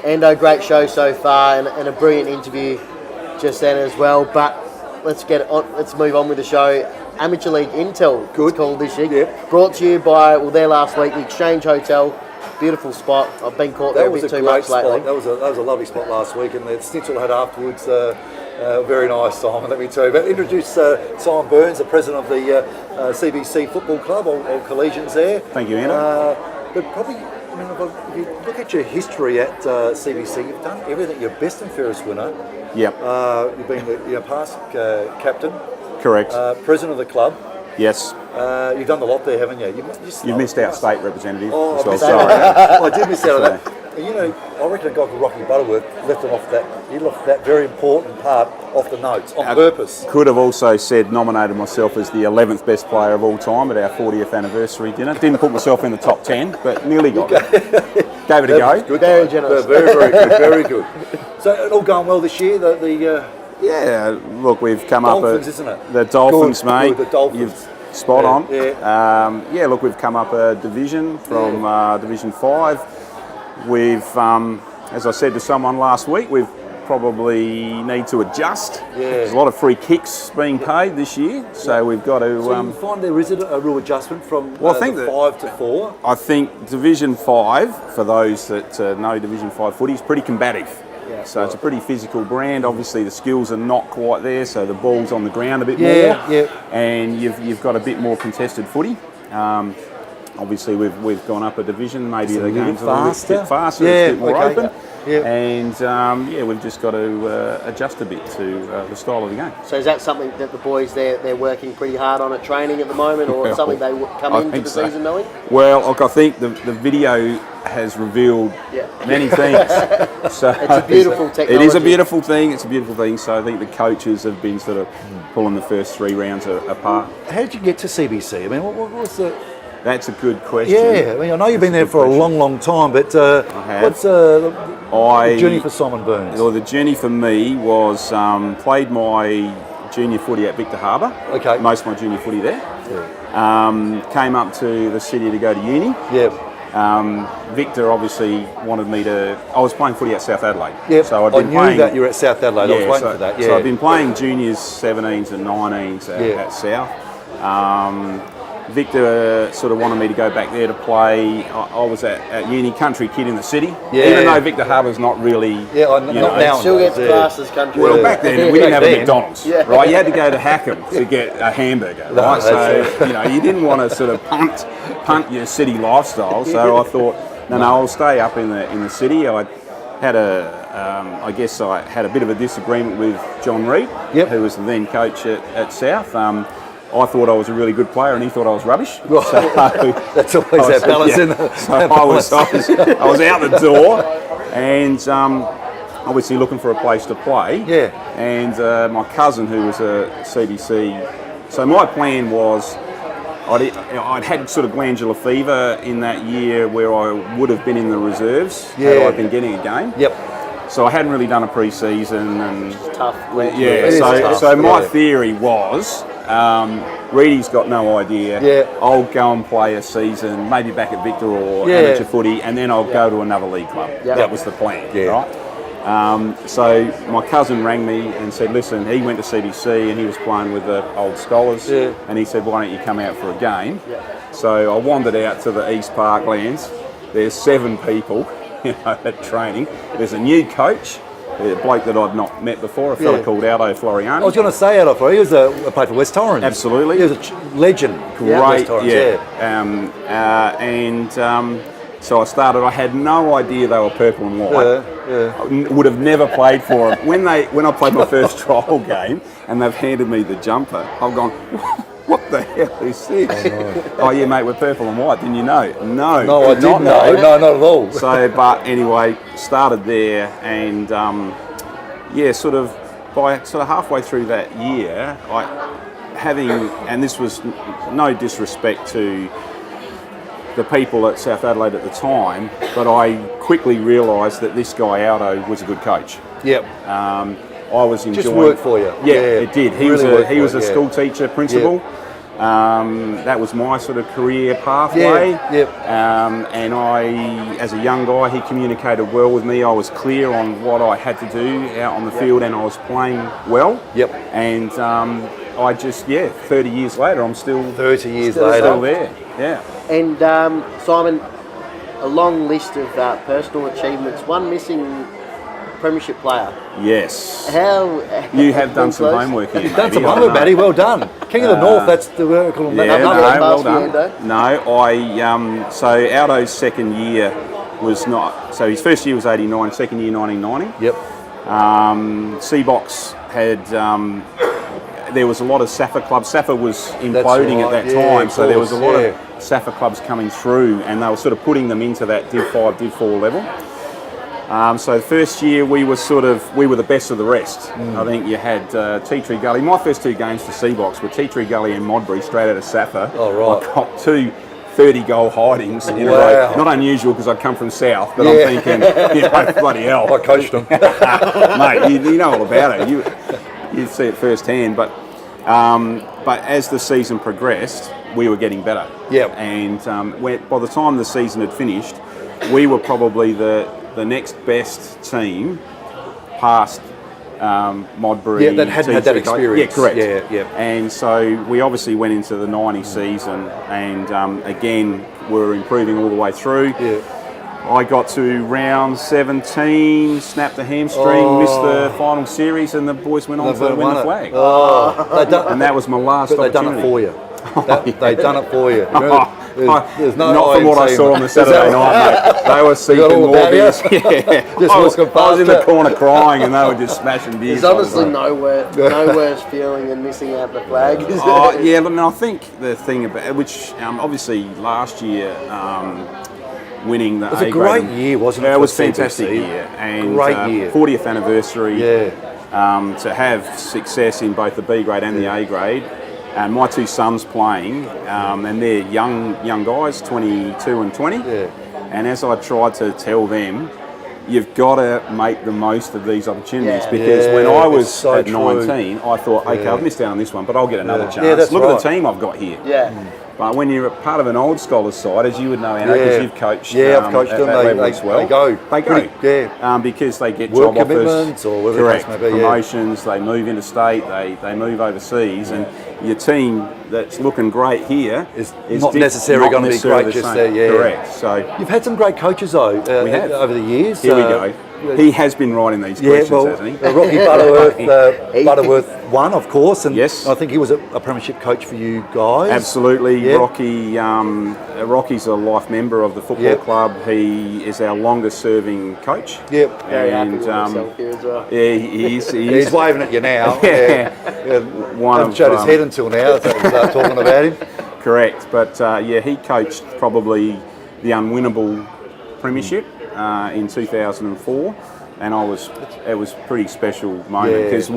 Endo, great show so far, and a brilliant interview just then as well. But let's move on with the show. Amateur League Intel, good. It's called this year. Yep. Brought to you by, there last week, the Exchange Hotel. Beautiful spot. I've been caught there a bit too much lately. That was a lovely spot last week, and the schnitzel I had afterwards, very nice, Simon, let me tell you. But introduce Simon Burns, the president of the CBC Football Club, all collegians there. Thank you, Anna. But probably, if you look at your history at CBC, you've done everything. You're best and fairest winner. Yep. You've been the past captain. Correct. President of the club. Yes. You've done a lot there, haven't you? You missed out state representative. Oh, so sorry. I did miss out on that. I reckon a guy called Rocky Butterworth left that very important part off the notes on purpose. Could have also nominated myself as the 11th best player of all time at our 40th anniversary dinner. Didn't put myself in the top 10, but nearly got it. Gave it a go. Good, very generous. Very, very good. Very good. So it all going well this year. Yeah, look, we've come Dolphins, up isn't it? The Dolphins, good, mate. Good, the Dolphins. You've spot on. Yeah. Look, we've come up a division from Division 5. We've, as I said to someone last week, we've probably need to adjust. Yeah. There's a lot of free kicks being paid this year, so we've got to... So you find there is a real adjustment from I think 5 to 4? I think Division 5, for those that know Division 5 footy, is pretty combative. Yeah, so it's a pretty physical brand. Obviously the skills are not quite there, so the ball's on the ground a bit more. And you've got a bit more contested footy. Obviously we've gone up a division. Maybe the game's a little bit faster, it's a bit more open. Yeah. And we've just got to adjust a bit to the style of the game. So is that something that the boys they're working pretty hard on at training at the moment, or something they come into the season knowing? Well, look, I think the video has revealed many things. So it's a beautiful technology. It is a beautiful thing. It's a beautiful thing. So I think the coaches have been sort of pulling the first 3 rounds apart. How did you get to CBC? I mean, what was the... That's a good question. Yeah, I know you've been there for a long time, but what's the journey for Simon Burns? Well, the journey for me was played my junior footy at Victor Harbour. Okay. Most of my junior footy there. Yeah. Came up to the city to go to uni. Yeah. Victor obviously wanted me to... I was playing footy at South Adelaide. Yep. So I knew that you were at South Adelaide. I was waiting for that. Yeah. So I've been playing juniors, 17s and 19s at South. Victor sort of wanted me to go back there to play. I was at uni, country kid in the city. Yeah. Even though Victor Harbour's not really... not now. Still gets classed as country. Well, back then, we didn't have a McDonald's, right? You had to go to Hackham to get a hamburger, right? So, you didn't want to sort of punt your city lifestyle. So I thought, no, I'll stay up in the city. I had I guess I had a bit of a disagreement with John Reid, who was the then coach at South. I thought I was a really good player, and he thought I was rubbish. So, that's always that balance, isn't it? So I was out the door, and obviously looking for a place to play. Yeah. And my cousin, who was a CBC, so my plan was I'd had sort of glandular fever in that year where I would have been in the reserves had I been getting a game. Yep. So I hadn't really done a pre-season, and it's tough. So my theory was, Reedy's got no idea. Yeah. I'll go and play a season, maybe back at Victor or amateur footy, and then I'll go to another league club. Yep. That was the plan, right? So my cousin rang me and said, listen, he went to CBC and he was playing with the old scholars, and he said, why don't you come out for a game? Yeah. So I wandered out to the East Parklands. There's 7 people at training. There's a new coach, a bloke that I'd not met before, a fella called Aldo Floriani. I was going to say Aldo Floriani. He was a played for West Torrens. Absolutely. He was a legend. Great, Torrens, so I started. I had no idea they were purple and white. I would have never played for them. When I played my first trial game and they've handed me the jumper, I've gone, what the hell is this? Oh yeah, mate, we're purple and white. Didn't you know? No, I didn't know. No, not at all. So, but anyway, started there, and sort of halfway through that year, and this was no disrespect to the people at South Adelaide at the time, but I quickly realised that this guy Aldo was a good coach. Yep. I was enjoying. Just worked for you. Yeah, it did. He was a school teacher, principal. That was my sort of career pathway. And I, as a young guy, he communicated well with me. I was clear on what I had to do out on the field, and I was playing well. And I just, 30 years later, I'm still 30 years still later. there. And Simon, a long list of personal achievements. One missing premiership player. Yes. How you have done some homework here. You've done some homework, Matty. Well done. King of the North. That's the word we call him. Well done. No, I so Aldo's second year was not. So his first year was 89. Second year 1990. Seabox had. There was a lot of SAFA clubs. SAFA was imploding at that time, so there was a lot of SAFA clubs coming through, and they were sort of putting them into that Div 5, Div 4 level. So the first year we were the best of the rest. I think you had Tea Tree Gully. My first two games for Seabox were Tea Tree Gully and Modbury, straight out of SAFA. Oh, right. I got 2 30-goal hidings in a row. Not unusual because I come from South, but I'm thinking, bloody hell. I coached them. Mate, you know all about it. You see it firsthand, but as the season progressed, we were getting better. And by the time the season had finished, we were probably the next best team past Modbury. That hadn't had that experience. Correct. And so we obviously went into the 90 season, and again, we were improving all the way through. I got to round 17, snapped a hamstring, missed the final series, and the boys went on to win the flag. And that was my last opportunity. They've done it for you. They've done it for you. There's no not from what I saw on the Saturday night, mate. They were seeking more beers. I was in the corner crying, and they were just smashing beers. There's honestly no worse feeling than missing out the flag. I think the thing about which obviously last year. Winning the it was a great year, wasn't it? It was a fantastic year, and great year. 40th anniversary. To have success in both the B grade and the A grade, and my 2 sons playing, and they're young guys, 22 and 20. And as I tried to tell them, you've got to make the most of these opportunities, because when I was at 19, I thought, okay, I've missed out on this one, but I'll get another chance. Look at the team I've got here. But when you're a part of an old scholars side, as you would know, Anna, because you've coached, I've coached them. They go. Because they get work job commitments offers, or whatever correct, promotions. They move interstate. They move overseas, and your team that's looking great here is not necessarily going to be great just there. Correct. So you've had some great coaches though over the years. Here we go. He has been writing these questions, hasn't he? Rocky Butterworth won, of course, and yes. I think he was a premiership coach for you guys. Absolutely. Rocky's a life member of the football club. He is our longest serving coach. Very happy with himself here as well. He is. He's waving at you now. Hasn't showed his head until now, so start talking about him. Correct, but he coached probably the unwinnable premiership in 2004, and it was a pretty special moment because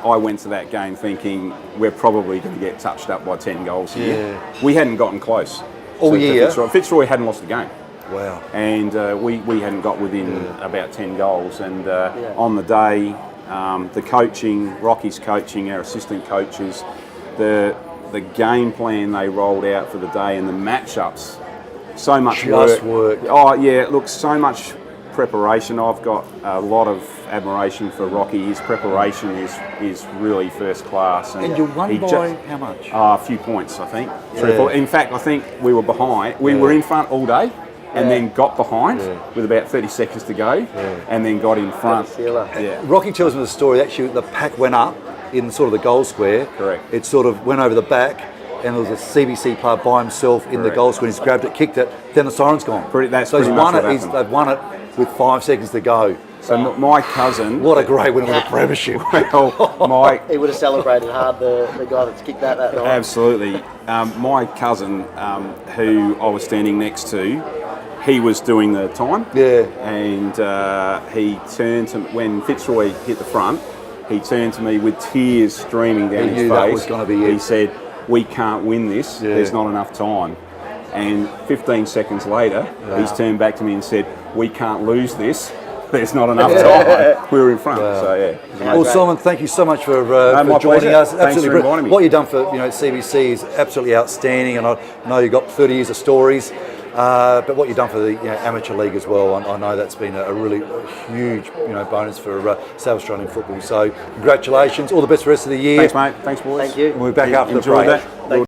I went to that game thinking we're probably going to get touched up by 10 goals here. We hadn't gotten close all year. Fitzroy hadn't lost a game. Wow. And we hadn't got within about 10 goals, and on the day, the coaching, Rocky's coaching, our assistant coaches, the game plan they rolled out for the day and the matchups. So much work. Oh yeah, look, so much preparation. I've got a lot of admiration for Rocky. His preparation is really first class. And you won by how much? A few points, I think. 3 or 4. In fact, I think we were behind. We were in front all day, and then got behind with about 30 seconds to go, and then got in front. Rocky tells me the story. Actually, the pack went up in sort of the goal square. Correct. It sort of went over the back. And there was a CBC player by himself in the goal square. He's grabbed it, kicked it. Then the siren's gone. They've won it with 5 seconds to go. So my cousin. What a great win with a premiership. He would have celebrated hard. The guy that's kicked that night. Absolutely. My cousin, who I was standing next to, he was doing the time. And he turned to when Fitzroy hit the front. He turned to me with tears streaming down his face. That was going to be it. He said, "We can't win this. There's not enough time." And 15 seconds later, he's turned back to me and said, "We can't lose this. there's not enough time. We were in front, so yeah. Well, Simon, thank you so much for my joining pleasure. us. Thanks for inviting me. What you've done for CBC is absolutely outstanding, and I know you've got 30 years of stories. But what you've done for the amateur league as well, I know that's been a really huge bonus for South Australian football. So congratulations, all the best for the rest of the year. Thanks, mate. Thanks, boys. Thank you. And we're back after the Enjoyed break. that.